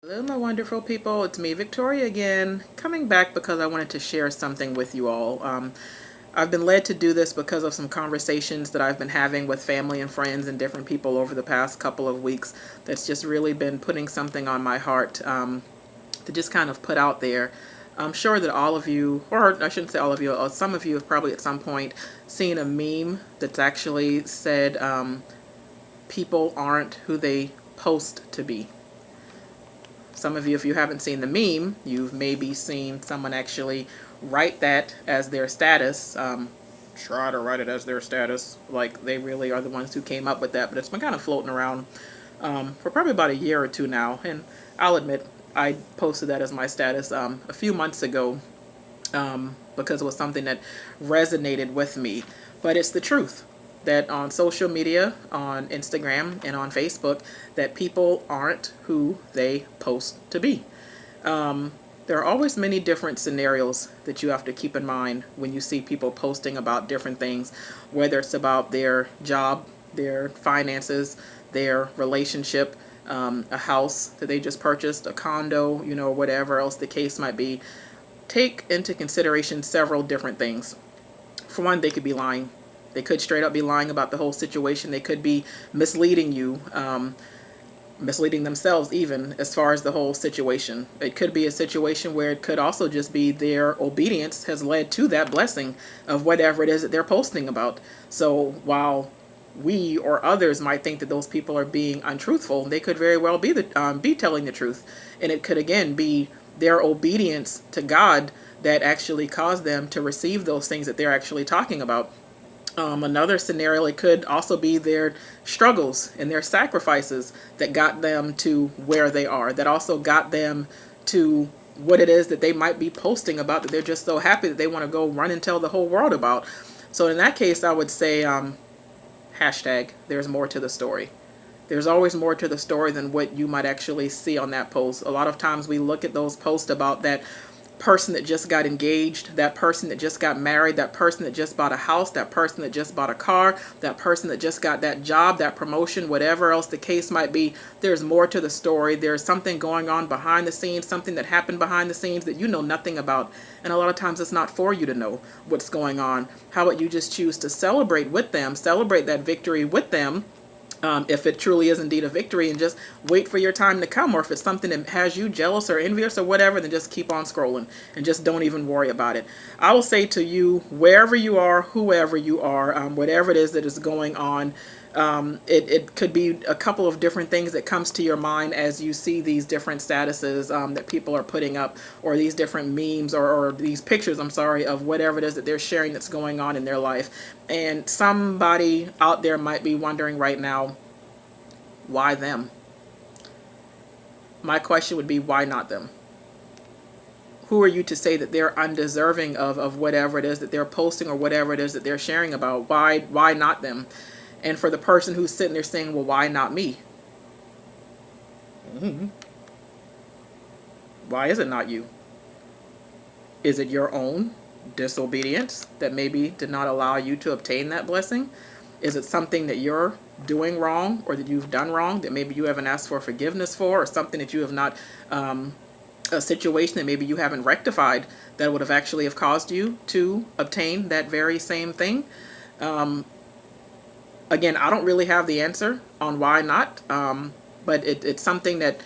Hello, my wonderful people. It's me, Victoria, again, coming back because I wanted to share something with you all. I've been led to do this because of some conversations that I've been having with family and friends and different people over the past couple of weeks. That's just really been putting something on my heart to just kind of put out there. I'm sure that all of you, or I shouldn't say all of you, some of you have probably at some point seen a meme that's actually said, people aren't who they post to be. Some of you, if you haven't seen the meme, you've maybe seen someone actually write that as their status. Try to write it as their status, like they really are the ones who came up with that. But it's been kind of floating around for probably about a year or two now. And I'll admit, I posted that as my status a few months ago because it was something that resonated with me. But it's the truth that on social media, on Instagram and on Facebook, that people aren't who they post to be. There are always many different scenarios that you have to keep in mind when you see people posting about different things, whether it's about their job, their finances, their relationship, a house that they just purchased, a condo, whatever else the case might be. Take into consideration several different things. For one, they could be lying. They could straight up be lying about the whole situation. They could be misleading you, misleading themselves even as far as the whole situation. It could be a situation where it could also just be their obedience has led to that blessing of whatever it is that they're posting about. So while we or others might think that those people are being untruthful, they could very well be telling the truth. And it could again be their obedience to God that actually caused them to receive those things that they're actually talking about. Another scenario, it could also be their struggles and their sacrifices that got them to where they are, that also got them to what it is that they might be posting about, that they're just so happy that they want to go run and tell the whole world about. So in that case, I would say hashtag there's more to the story. There's always more to the story than what you might actually see on that post. A lot of times we look at those posts about that person that just got engaged, that person that just got married, that person that just bought a house, that person that just bought a car, that person that just got that job, that promotion, whatever else the case might be. There's more to the story. There's something going on behind the scenes, something that happened behind the scenes that you know nothing about. And a lot of times it's not for you to know what's going on. How about you just choose to celebrate with them, celebrate that victory with them, if it truly is indeed a victory, and just wait for your time to come. Or if it's something that has you jealous or envious or whatever, then just keep on scrolling and just don't even worry about it. I will say to you, wherever you are, whoever you are, whatever it is that is going on, it could be a couple of different things that comes to your mind as you see these different statuses that people are putting up, or these different memes, or these pictures, I'm sorry, of whatever it is that they're sharing that's going on in their life. And somebody out there might be wondering right now, why them? My question would be, why not them? Who are you to say that they're undeserving of whatever it is that they're posting or whatever it is that they're sharing about? Why not them? And for the person who's sitting there saying, well, why not me? Mm-hmm. Why is it not you? Is it your own disobedience that maybe did not allow you to obtain that blessing? Is it something that you're doing wrong, or that you've done wrong that maybe you haven't asked for forgiveness for, or something that you have not, a situation that maybe you haven't rectified that would have actually have caused you to obtain that very same thing? Again, I don't really have the answer on why not, but it's something that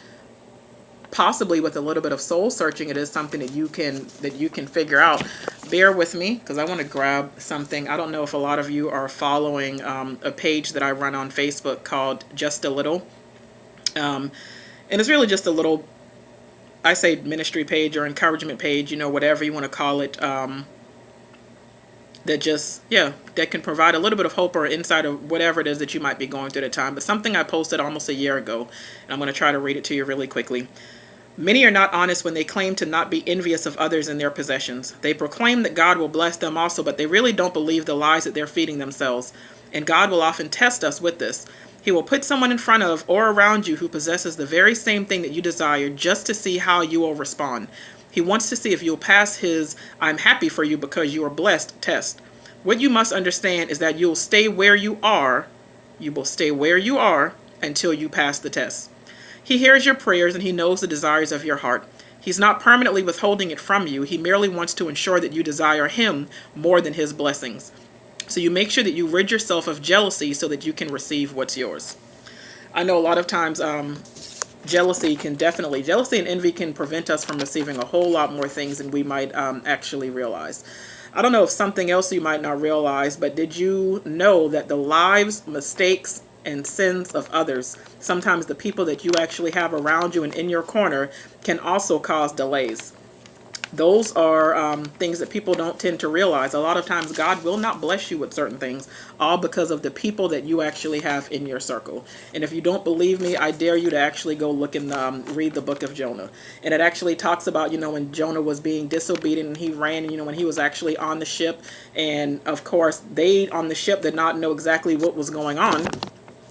possibly with a little bit of soul searching, it is something that you can figure out. Bear with me because I want to grab something. I don't know if a lot of you are following a page that I run on Facebook called Just a Little, and it's really just a little, I say ministry page or encouragement page, whatever you want to call it, that just, yeah, that can provide a little bit of hope or insight of whatever it is that you might be going through at the time. But something I posted almost a year ago, and I'm going to try to read it to you really quickly. Many are not honest when they claim to not be envious of others in their possessions. They proclaim that God will bless them also, but they really don't believe the lies that they're feeding themselves. And God will often test us with this. He will put someone in front of or around you who possesses the very same thing that you desire, just to see how you will respond. He wants to see if you'll pass his "I'm happy for you because you are blessed" test. What you must understand is that you'll stay where you are. You will stay where you are until you pass the test. He hears your prayers and he knows the desires of your heart. He's not permanently withholding it from you. He merely wants to ensure that you desire him more than his blessings. So you make sure that you rid yourself of jealousy so that you can receive what's yours. I know a lot of times jealousy and envy can prevent us from receiving a whole lot more things than we might actually realize. I don't know if something else you might not realize, but did you know that the lives, mistakes, and sins of others, sometimes the people that you actually have around you and in your corner, can also cause delays? Those are things that people don't tend to realize. A lot of times God will not bless you with certain things, all because of the people that you actually have in your circle. And if you don't believe me, I dare you to actually go look and read the book of Jonah. And it actually talks about, when Jonah was being disobedient and he ran, and, when he was actually on the ship. And of course, they on the ship did not know exactly what was going on,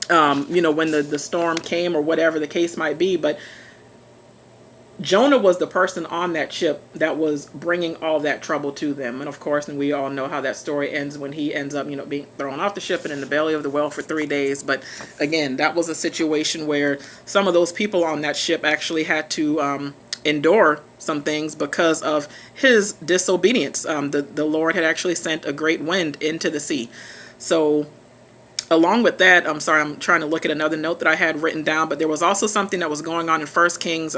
when the storm came or whatever the case might be. But Jonah was the person on that ship that was bringing all that trouble to them. And of course, and we all know how that story ends when he ends up, being thrown off the ship and in the belly of the whale for 3 days. But again, that was a situation where some of those people on that ship actually had to endure some things because of his disobedience. The Lord had actually sent a great wind into the sea. So along with that, I'm trying to look at another note that I had written down, but there was also something that was going on in 1 Kings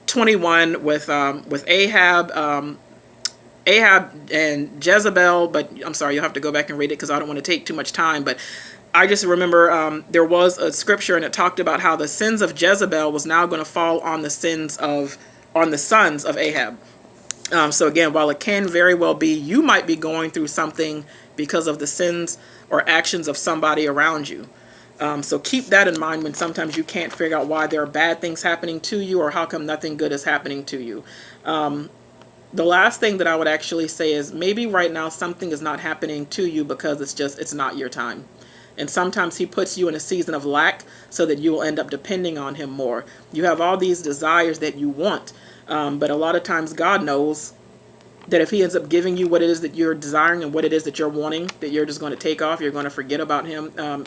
21 with Ahab and Jezebel. But I'm sorry, you'll have to go back and read it because I don't want to take too much time. But I just remember there was a scripture and it talked about how the sins of Jezebel was now going to fall on the sons of Ahab. So again, while it can very well be you might be going through something because of the sins or actions of somebody around you. So keep that in mind when sometimes you can't figure out why there are bad things happening to you or how come nothing good is happening to you. The last thing that I would actually say is maybe right now something is not happening to you because it's not your time. And sometimes he puts you in a season of lack so that you will end up depending on him more. You have all these desires that you want, but a lot of times God knows that if he ends up giving you what it is that you're desiring and what it is that you're wanting, that you're just going to take off, you're going to forget about him.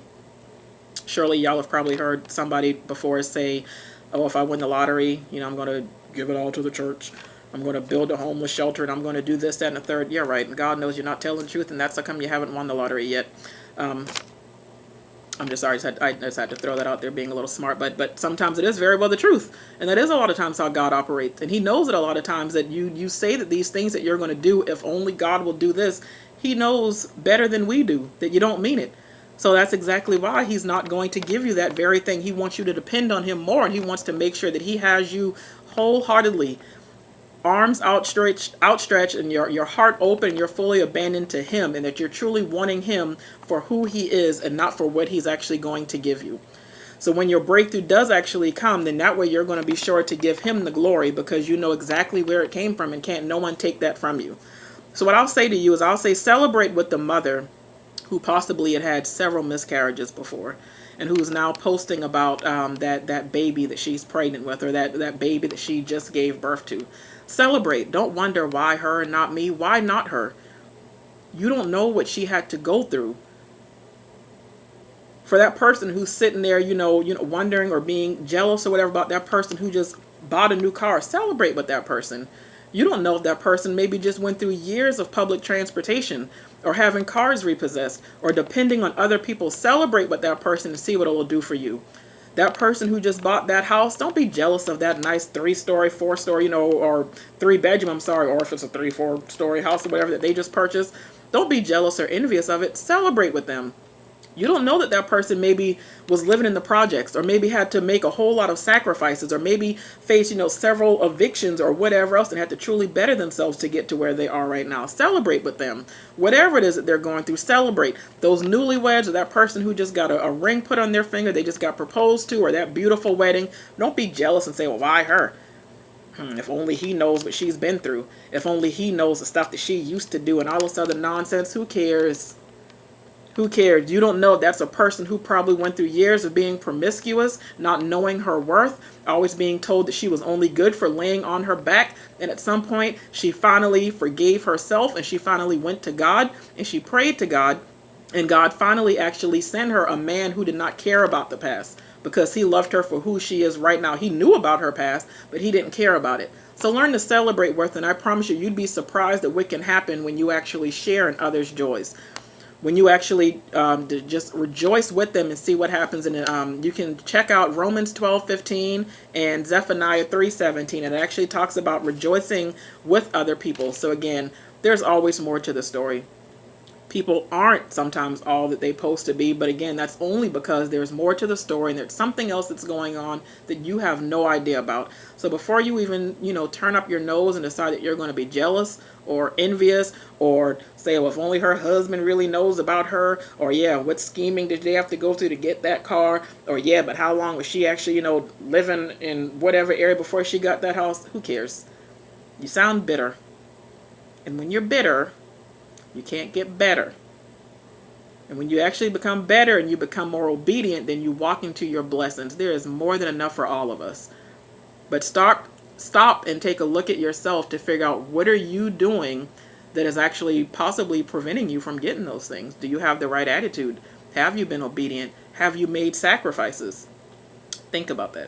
Surely y'all have probably heard somebody before say, oh, if I win the lottery, I'm going to give it all to the church. I'm going to build a homeless shelter and I'm going to do this, that, and the third. Yeah, right. And God knows you're not telling the truth, and that's how come you haven't won the lottery yet. I'm just sorry. I just had to throw that out there being a little smart. But sometimes it is very well the truth. And that is a lot of times how God operates. And he knows that a lot of times that you say that these things that you're going to do, if only God will do this, he knows better than we do that you don't mean it. So that's exactly why he's not going to give you that very thing. He wants you to depend on him more, and he wants to make sure that he has you wholeheartedly, arms outstretched, and your heart open, and you're fully abandoned to him, and that you're truly wanting him for who he is and not for what he's actually going to give you. So when your breakthrough does actually come, then that way you're going to be sure to give him the glory because you know exactly where it came from and can't no one take that from you. So what I'll say to you is I'll say celebrate with the mother who possibly had several miscarriages before, and who's now posting about that baby that she's pregnant with, or that baby that she just gave birth to. Celebrate. Don't wonder why her and not me. Why not her? You don't know what she had to go through. For that person who's sitting there, wondering or being jealous or whatever about that person who just bought a new car, celebrate with that person. You don't know if that person maybe just went through years of public transportation or having cars repossessed or depending on other people. Celebrate with that person and see what it will do for you. That person who just bought that house, don't be jealous of that nice 3-story, 4-story, or 3-bedroom, or if it's a 3-4-story house or whatever that they just purchased. Don't be jealous or envious of it. Celebrate with them. You don't know that person maybe was living in the projects, or maybe had to make a whole lot of sacrifices, or maybe faced, several evictions or whatever else, and had to truly better themselves to get to where they are right now. Celebrate with them. Whatever it is that they're going through, celebrate. Those newlyweds, or that person who just got a ring put on their finger, they just got proposed to, or that beautiful wedding. Don't be jealous and say, well, why her? If only he knows what she's been through. If only he knows the stuff that she used to do and all this other nonsense. Who cares? Who cares? You don't know if that's a person who probably went through years of being promiscuous, not knowing her worth, always being told that she was only good for laying on her back. And at some point, she finally forgave herself and she finally went to God and she prayed to God. And God finally actually sent her a man who did not care about the past. because he loved her for who she is right now. He knew about her past, but he didn't care about it. So learn to celebrate with, and I promise you, you'd be surprised at what can happen when you actually share in others' joys. When you actually just rejoice with them and see what happens. And you can check out Romans 12:15 and Zephaniah 3:17. It actually talks about rejoicing with other people. So again, there's always more to the story. People aren't sometimes all that they supposed to be, but again, that's only because there's more to the story and there's something else that's going on that you have no idea about. So before you even, turn up your nose and decide that you're going to be jealous or envious or say, well, if only her husband really knows about her, or yeah, what scheming did they have to go through to get that car, or yeah, but how long was she actually, living in whatever area before she got that house? Who cares? You sound bitter. And when you're bitter, you can't get better. And when you actually become better and you become more obedient, then you walk into your blessings. There is more than enough for all of us. But stop and take a look at yourself to figure out, what are you doing that is actually possibly preventing you from getting those things? Do you have the right attitude? Have you been obedient? Have you made sacrifices? Think about that.